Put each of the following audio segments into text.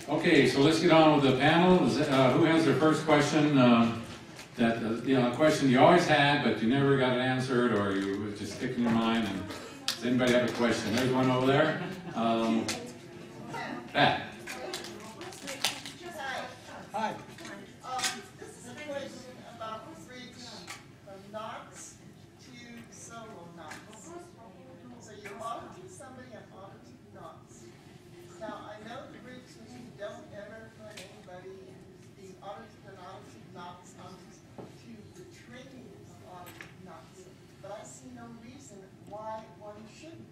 Okay, so let's get on with the panel. Who has their first question? A question you always had, but you never got it answered, or you was just sticking in your mind. And does anybody have a question? There's one over there. Pat. Hi. This is a question about the switch from knots to solo knots. So you're auditing somebody and auditing knots. Now, I know the bridge says you don't ever put anybody being audited and audited knots onto the training of audited knots. But I see no reason why one shouldn't.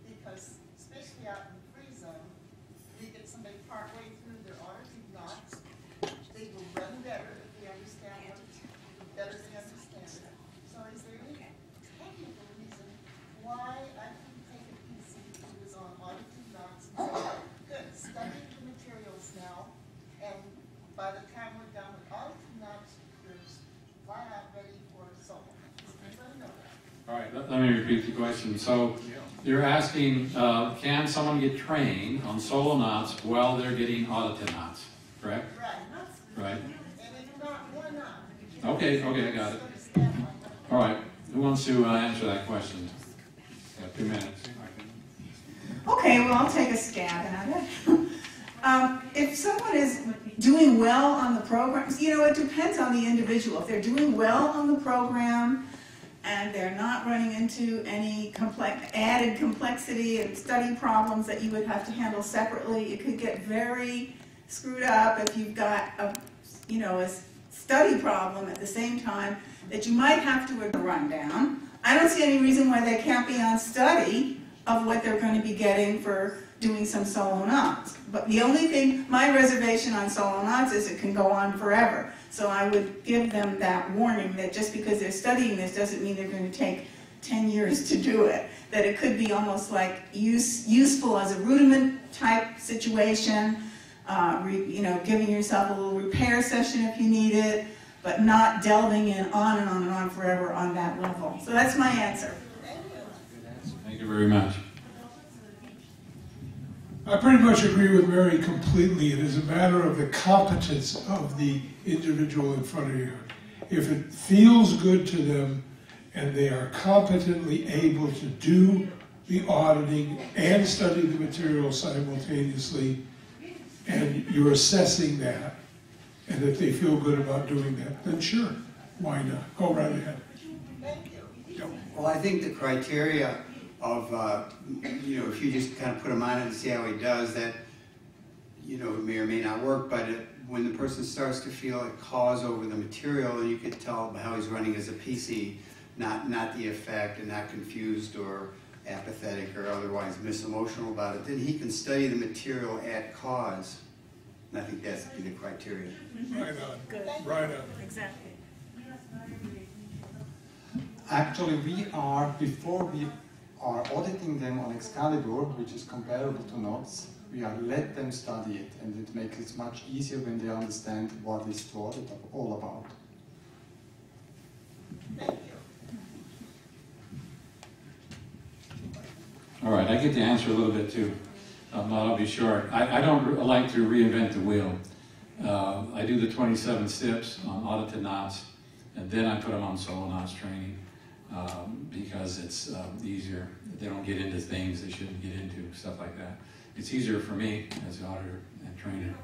Because, especially out in the free zone, you get somebody partway through their audited knots. They will run better if they understand what it's, the better they understand it. So is there any technical reason why I couldn't take a PC who was on audited knots and say, good, study the materials now, and by the time we're done with audited knots, there's flat out ready for solo. Does anybody know that? All right, let me repeat the question. So you're asking, can someone get trained on solo knots while they're getting audited knots, correct? Right. Right. And if not, why not? Okay, I got it. All right, who wants to answer that question? Got 2 minutes. Okay, well, I'll take a stab at it. If someone is doing well on the program, it depends on the individual. If they're doing well on the program and they're not running into any added complexity and study problems that you would have to handle separately, it could get very screwed up if you've got a study problem at the same time that you might have to run down. I don't see any reason why they can't be on study of what they're going to be getting for doing some solo knots. But the only thing, my reservation on solo knots is it can go on forever. So I would give them that warning that just because they're studying this doesn't mean they're going to take 10 years to do it. That it could be almost like useful as a rudiment type situation. Giving yourself a little repair session if you need it, but not delving in on and on and on forever on that level. So that's my answer. Thank you very much. I pretty much agree with Mary completely. It is a matter of the competence of the individual in front of you. If it feels good to them and they are competently able to do the auditing and study the material simultaneously, and you're assessing that, and if they feel good about doing that, then sure, why not? Go right ahead. Thank you. Well, I think the criteria of, if you just kind of put him on it and see how he does, that, it may or may not work, but when the person starts to feel a cause over the material, and you can tell how he's running as a PC, not the effect, and not confused or apathetic or otherwise misemotional about it, then he can study the material at cause. And I think that's the criteria. Right on. Good. Right on. Exactly. Actually, before we are auditing them on Excalibur, which is comparable to knots, we are let them study it, and it makes it much easier when they understand what is to audit all about. Thank you. All right, I get to answer a little bit too. I'll be short. I don't like to reinvent the wheel. I do the 27 steps on audited knots, and then I put them on solo knots training because it's easier. They don't get into things they shouldn't get into, stuff like that. It's easier for me as an auditor and trainer.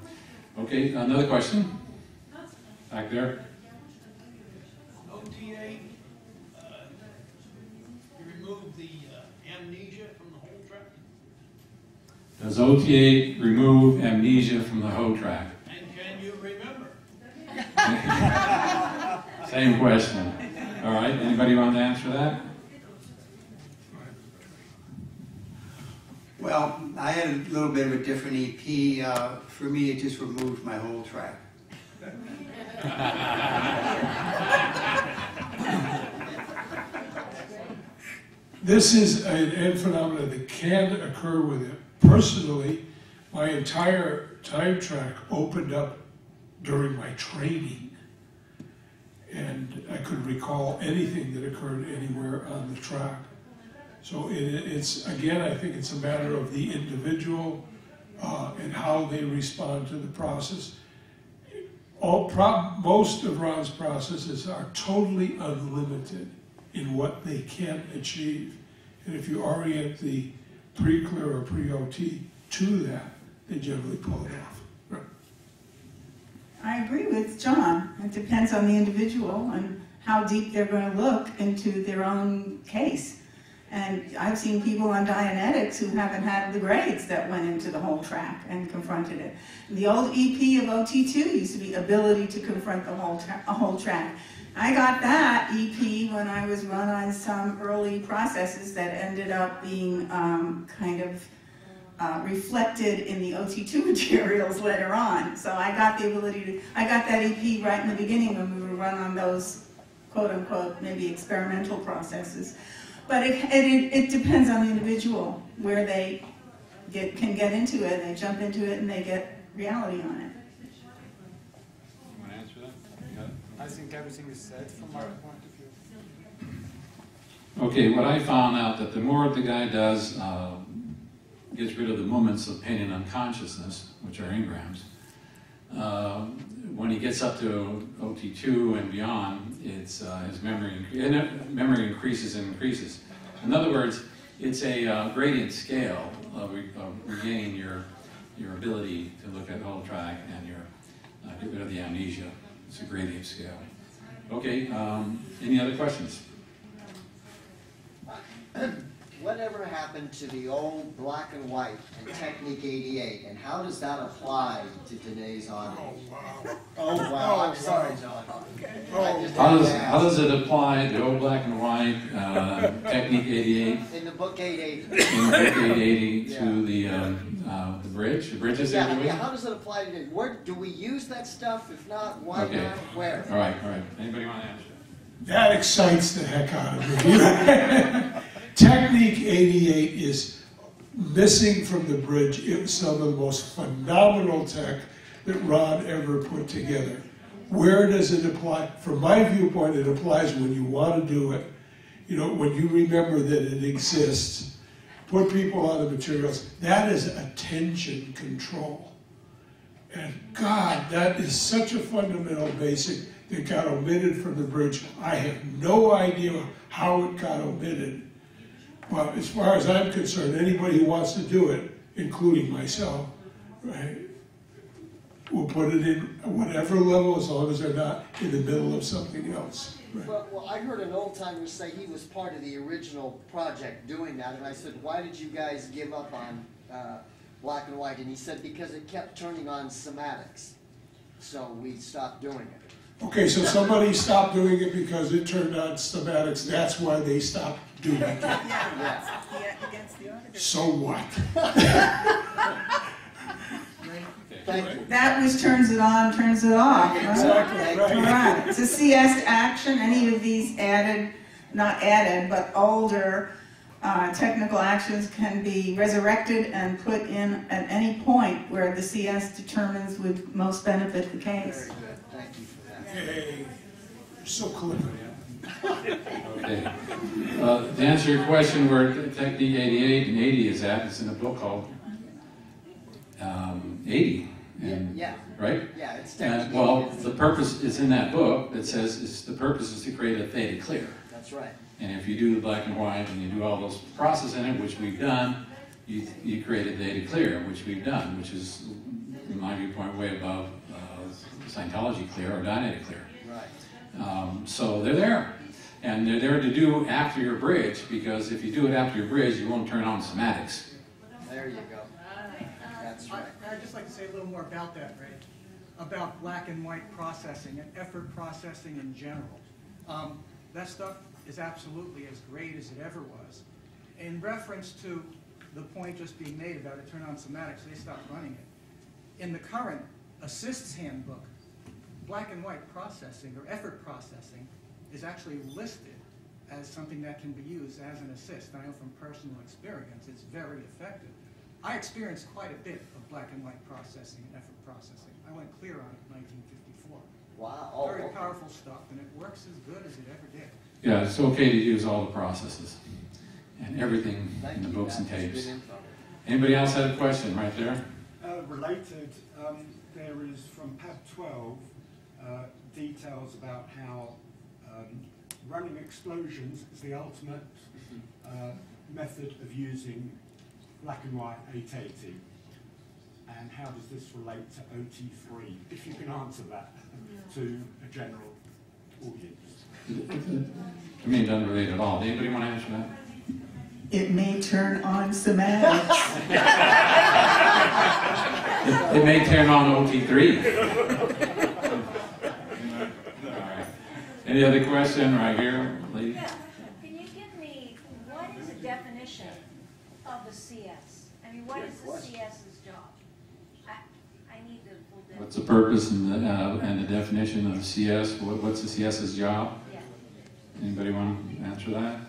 Okay, another question? Back there. OTA, you remove the amnesia from the whole track? Does OTA remove amnesia from the whole track? And can you remember? Same question. All right, anybody want to answer that? Well, I had a little bit of a different EP. For me, it just removed my whole track. This is an end phenomenon that can occur with it. Personally, my entire time track opened up during my training, and I couldn't recall anything that occurred anywhere on the track. So it's again, I think it's a matter of the individual, and how they respond to the process. Most of Ron's processes are totally unlimited in what they can achieve. And if you orient the pre-clear or pre-OT to that, they generally pull it off. Right. I agree with John. It depends on the individual and how deep they're going to look into their own case. And I've seen people on Dianetics who haven't had the grades that went into the whole track and confronted it. The old EP of OT2 used to be ability to confront the whole track. I got that EP when I was run on some early processes that ended up being reflected in the OT2 materials later on. So I got the ability to, I got that EP right in the beginning when we were run on those quote-unquote maybe experimental processes. But it depends on the individual where they can get into it, they jump into it and they get reality on it. You want to answer that? I think everything is said from my point of view. Okay, what I found out that the more the guy does, gets rid of the moments of pain and unconsciousness, which are engrams, when he gets up to OT2 and beyond, it's his memory increases and increases. In other words, it's a gradient scale of regaining your ability to look at the whole track and get rid of the amnesia. It's a gradient scale. Okay, any other questions? Whatever happened to the old black and white and Technique 88, and how does that apply to today's auditing? Oh, wow, I'm sorry, John. How does it apply, the old black and white, Technique 88? In the book 880. In the book 880 to the bridge? The bridge is yeah, how does it apply today? Where do we use that stuff? If not, why not? Where? All right. Anybody want to answer? That excites the heck out of me. Technique 88 is missing from the bridge. It was some of the most phenomenal tech that Ron ever put together. Where does it apply? From my viewpoint, it applies when you want to do it. You know, when you remember that it exists. Put people on the materials. That is attention control. And God, that is such a fundamental basic that got omitted from the bridge. I have no idea how it got omitted. But as far as I'm concerned, anybody who wants to do it, including myself, right, will put it in whatever level as long as they're not in the middle of something else. Right. Well, I heard an old timer say he was part of the original project doing that, and I said, why did you guys give up on black and white? And he said, because it kept turning on somatics, so we stopped doing it. Okay, so somebody stopped doing it because it turned on somatics. That's why they stopped doing it. Yeah. Against the auditor. So what? Thank you. That which turns it on, turns it off. Right? Exactly, right. All right. It's a CS action. Any of these not added, but older technical actions can be resurrected and put in at any point where the CS determines would most benefit the case. Very good. Thank you for that. Hey, you're so clever. Okay. To answer your question, where Technique 88 and 80 is at, it's in a book called 80. And, Yeah. Right? Yeah, it's And, technique. well, the purpose is in that book that says the purpose is to create a theta clear. That's right. And if you do the black and white and you do all those processes in it, which we've done, you create a theta clear, which we've done, which is, in my viewpoint, way above Scientology clear or Dianetic clear. Right. So they're there. And they're there to do after your bridge, because if you do it after your bridge, you won't turn on somatics. There you go. That's right. I'd just like to say a little more about that, Ray, about black and white processing and effort processing in general. That stuff is absolutely as great as it ever was. In reference to the point just being made about it turn on somatics, they stopped running it. In the current assists handbook, black and white processing or effort processing is actually listed as something that can be used as an assist. I know from personal experience, it's very effective. I experienced quite a bit of black and white processing and effort processing. I went clear on it in 1954. Wow. Oh, Very okay. powerful stuff, and it works as good as it ever did. Yeah, it's okay to use all the processes and everything Thank in the you. books and That's tapes. good info. Anybody else have a question right there? related, there is from PAB 12 details about how running explosions is the ultimate method of using black and white 880. And how does this relate to OT3? If you can answer that to a general audience. To me, it doesn't relate at all. Anybody want to answer that? It may turn on semantics. It may turn on OT3. All right. Any other question right here, lady? Yeah. Can you give me, what is the definition of a CS? I mean, what is the CS's job? I need the full definition. What's the purpose and the definition of the CS? What's the CS's job? Yeah. Anybody want to answer that?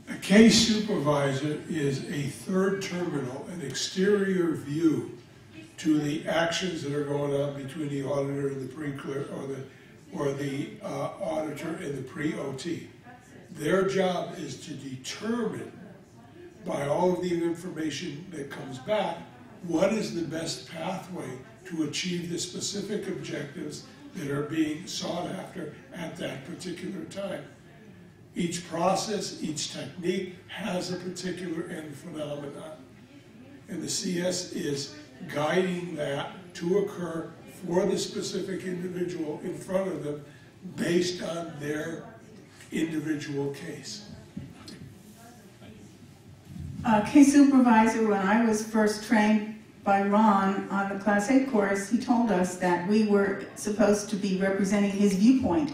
A case supervisor is a third terminal, an exterior view to the actions that are going on between the auditor and the pre-clear, or the auditor and the pre-OT. Their job is to determine, by all of the information that comes back, what is the best pathway to achieve the specific objectives that are being sought after at that particular time. Each process, each technique has a particular end phenomenon. And the CS is guiding that to occur for the specific individual in front of them based on their individual case. Case supervisor, when I was first trained by Ron on the Class A course, he told us that we were supposed to be representing his viewpoint.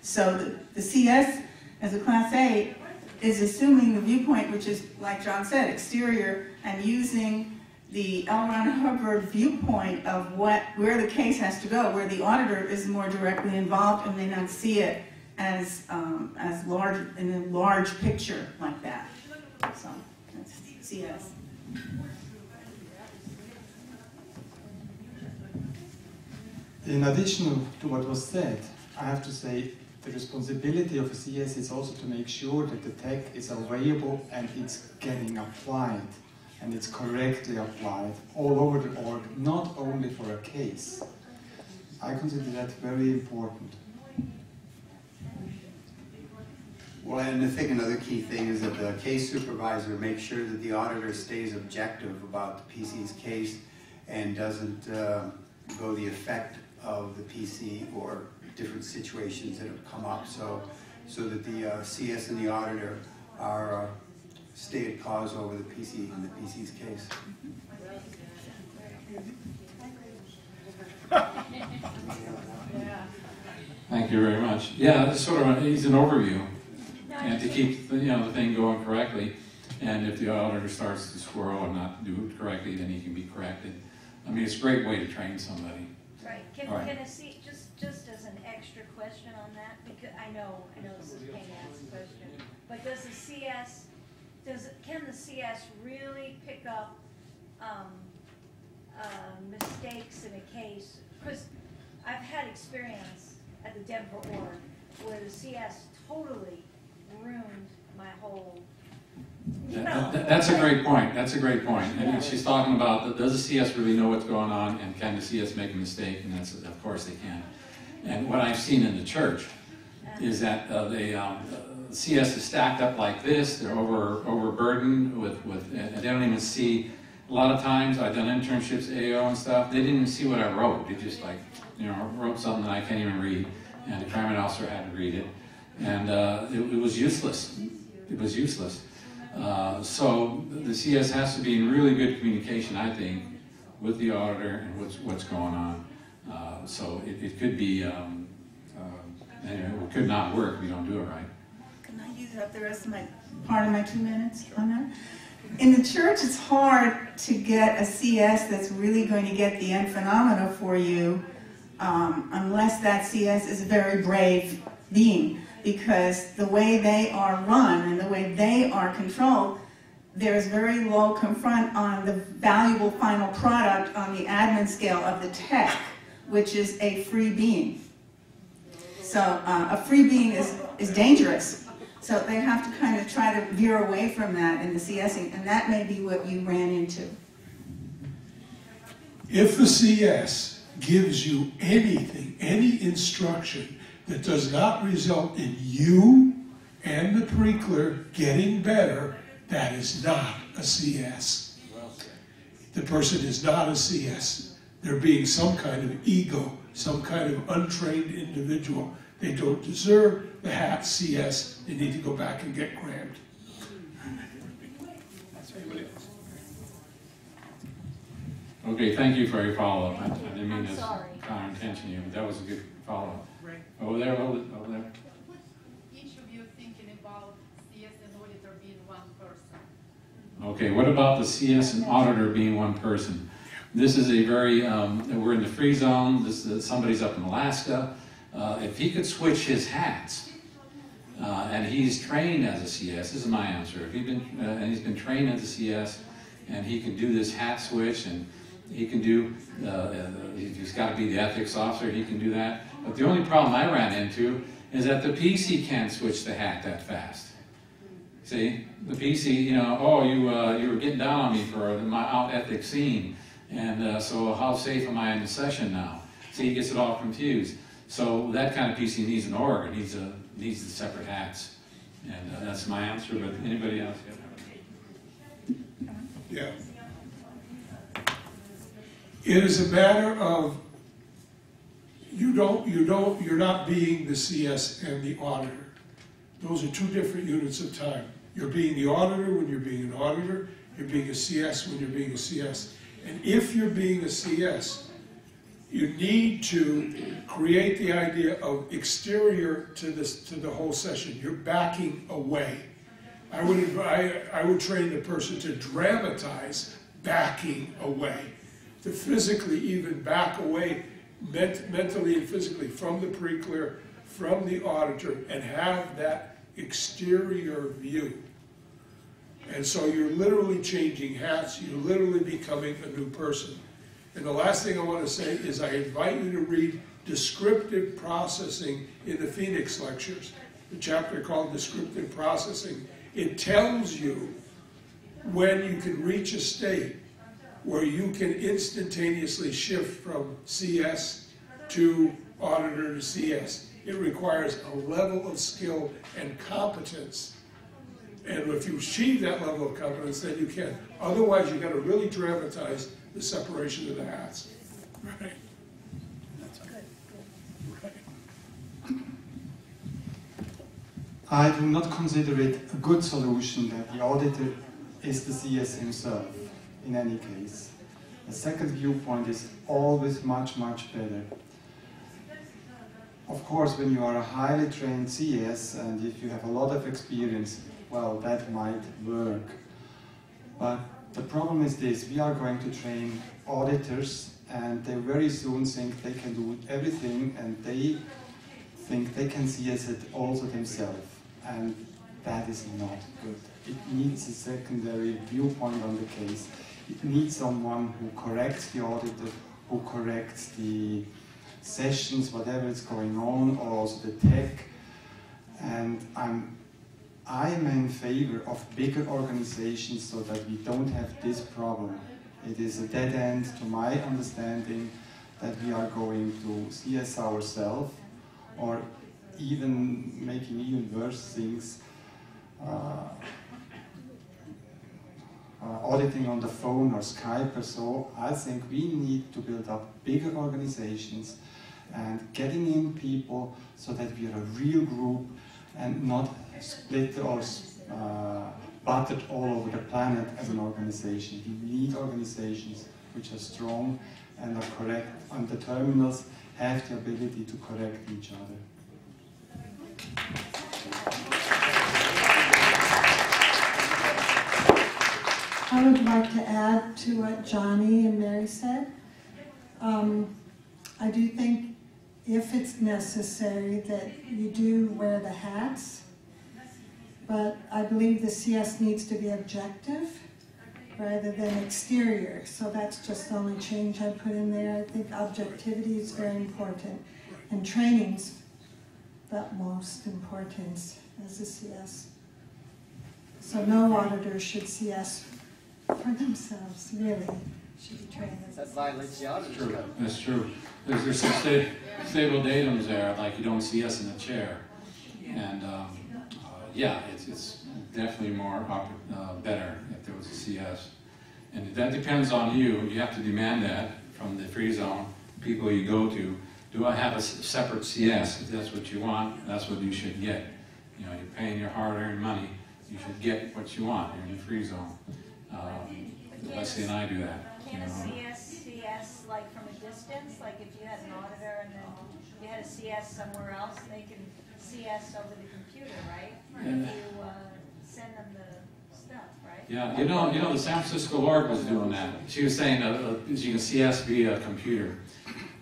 So the CS, as a Class A, is assuming the viewpoint, which is, like John said, exterior, and using the L. Ron Hubbard viewpoint of where the case has to go, where the auditor is more directly involved and may not see it as large, in a large picture like that. So that's CS. In addition to what was said, I have to say the responsibility of a CS is also to make sure that the tech is available and it's getting applied, and it's correctly applied all over the org, not only for a case. I consider that very important. Well, and I think another key thing is that the case supervisor makes sure that the auditor stays objective about the PC's case and doesn't go the effect of the PC or different situations that have come up, so that the CS and the auditor are stated cause over the PC in the PC's case. Thank you very much. Yeah, it's sort of he's an overview, and to keep the thing going correctly. And if the auditor starts to swirl and not do it correctly, then he can be corrected. I mean, it's a great way to train somebody. Right. Can I see just as an extra question on that, because I know this is a pain to ask a question, but does the CS can the CS really pick up mistakes in a case? Because I've had experience at the Denver org where the CS totally ruined my whole. That's a great point. That's a great point. And she's talking about, does the CS really know what's going on, and can the CS make a mistake? And that's, of course they can. And what I've seen in the church is that the CS is stacked up like this. They're overburdened with and they don't even see. A lot of times I've done internships, AO and stuff. They didn't even see what I wrote. They just wrote something that I can't even read, and the crime officer had to read it, and it was useless. It was useless. So the CS has to be in really good communication, I think, with the auditor and what's going on. So it could be, it could not work if we don't do it right. Can I use up the rest of part of my 2 minutes on that? In the church, it's hard to get a CS that's really going to get the end phenomena for you unless that CS is a very brave being. Because the way they are run and the way they are controlled, there's very low confront on the valuable final product on the admin scale of the tech, which is a free being. So a free being is dangerous. So they have to kind of try to veer away from that in the CSing, and that may be what you ran into. If the CS gives you anything, any instruction that does not result in you and the pre-clear getting better, that is not a CS. The person is not a CS. They're being some kind of ego, some kind of untrained individual. They don't deserve the hat CS. They need to go back and get crammed. Okay, thank you for your follow-up. I didn't mean I'm to sorry. counter-intention you, but that was a good follow-up. Right. Over there, over there. Each of you thinking about CS and auditor being one person. Okay, what about the CS and auditor being one person? This is a very, we're in the free zone. Somebody's up in Alaska. If he could switch his hats, and he's trained as a CS, this is my answer. If he's been trained as a CS, and he can do this hat switch, and he can do, he's got to be the ethics officer, he can do that. But the only problem I ran into is that the PC can't switch the hat that fast. See, the PC, you know, oh, you were getting down on me for my out ethics scene, and so how safe am I in the session now? See, he gets it all confused. So that kind of PC needs an org, it needs the separate hats, and that's my answer. But anybody else? Yeah. It is a matter of you're not being the CS and the auditor. Those are two different units of time. You're being the auditor when you're being an auditor. You're being a CS when you're being a CS. And if you're being a CS, you need to create the idea of exterior to the whole session. You're backing away. I would train the person to dramatize backing away, to physically even back away, mentally and physically, from the pre-clear, from the auditor, and have that exterior view. And so you're literally changing hats, you're literally becoming a new person. And the last thing I want to say is I invite you to read Descriptive Processing in the Phoenix Lectures, the chapter called Descriptive Processing. It tells you when you can reach a state where you can instantaneously shift from CS to auditor to CS. It requires a level of skill and competence. And if you achieve that level of competence, then you can. Otherwise, you've got to really dramatize the separation of the hats. Right. That's good. Right. I do not consider it a good solution that the auditor is the CS himself, in any case. The second viewpoint is always much, much better. Of course, when you are a highly trained CS and if you have a lot of experience, well, that might work. But the problem is this: we are going to train auditors and they very soon think they can do everything and they think they can CS it also themselves. And that is not good. It needs a secondary viewpoint on the case. It needs someone who corrects the auditor, who corrects the sessions, whatever is going on, or also the tech. And I'm in favor of bigger organizations so that we don't have this problem. It is a dead end, to my understanding, that we are going to CS ourselves, or even making even worse things, auditing on the phone or Skype or so. I think we need to build up bigger organizations and getting in people so that we are a real group and not split or buttered all over the planet as an organization. We need organizations which are strong and are correct, and the terminals have the ability to correct each other. I would like to add to what Johnny and Mary said. I do think if it's necessary that you do wear the hats, but I believe the CS needs to be objective rather than exterior. So that's just the only change I put in there. I think objectivity is very important, and training's the most importance. as a CS. So no auditor should CS for themselves, really. Should be trained as That violates the auditor's True. code. That's true. There's some stable datums there, like you don't CS in the chair. And yeah, it's definitely more better if there was a CS. And that depends on you. You have to demand that from the free zone, people you go to. Do I have a separate CS? If that's what you want, that's what you should get. You know, you're paying your hard-earned money, you should get what you want. You're in the free zone. Leslie and I do that. Can a CS like from a distance? Like if you had an auditor and then you had a CS somewhere else, they can CS over the computer, right? If you send them the stuff, right? Yeah, you know, the San Francisco org was doing that. She was saying you can CS via computer.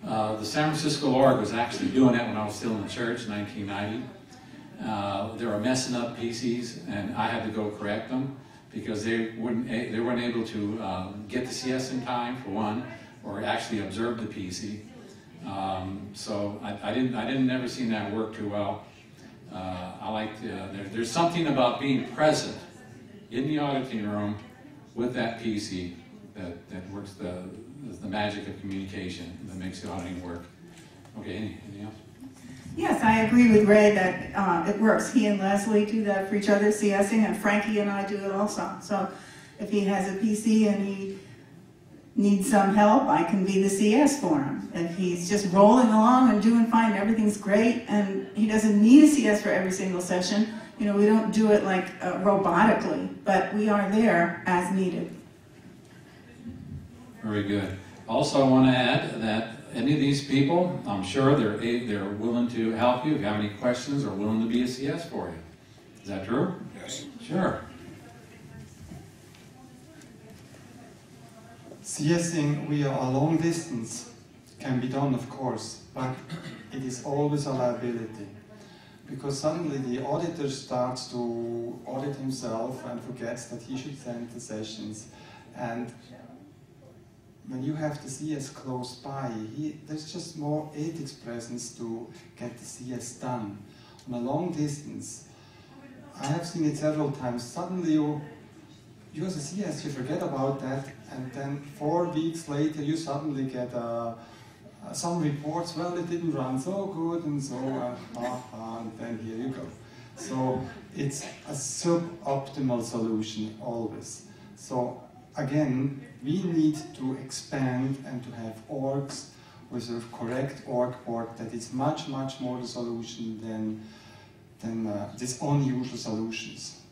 The San Francisco org was actually doing that when I was still in the church in 1990. They were messing up PCs, and I had to go correct them because they weren't able to get the CS in time for one, or actually observe the PC. So I didn't never seen that work too well. I like there's something about being present in the auditing room with that PC that works the magic of communication that makes the auditing work. Okay, anything else? Yes, I agree with Ray that it works. He and Leslie do that for each other, CSing, and Frankie and I do it also. So if he has a PC and he needs some help, I can be the CS for him. If he's just rolling along and doing fine, everything's great, and he doesn't need a CS for every single session, you know, we don't do it like robotically, but we are there as needed. Very good. Also, I want to add that any of these people, I'm sure they're willing to help you. If you have any questions, are willing to be a CS for you. Is that true? Yes. Sure. CSing via a long distance can be done, of course, but it is always a liability. Because suddenly the auditor starts to audit himself and forgets that he should send the sessions. And when you have the CS close by, there's just more ethics presence to get the CS done. On a long distance, I have seen it several times. Suddenly you as a CS, you forget about that, and then 4 weeks later you suddenly get some reports, well, it didn't run so good, and so, and then here you go. So it's a suboptimal solution always. So again, we need to expand and to have orgs with a correct org board that is much, much more the solution than these unusual solutions.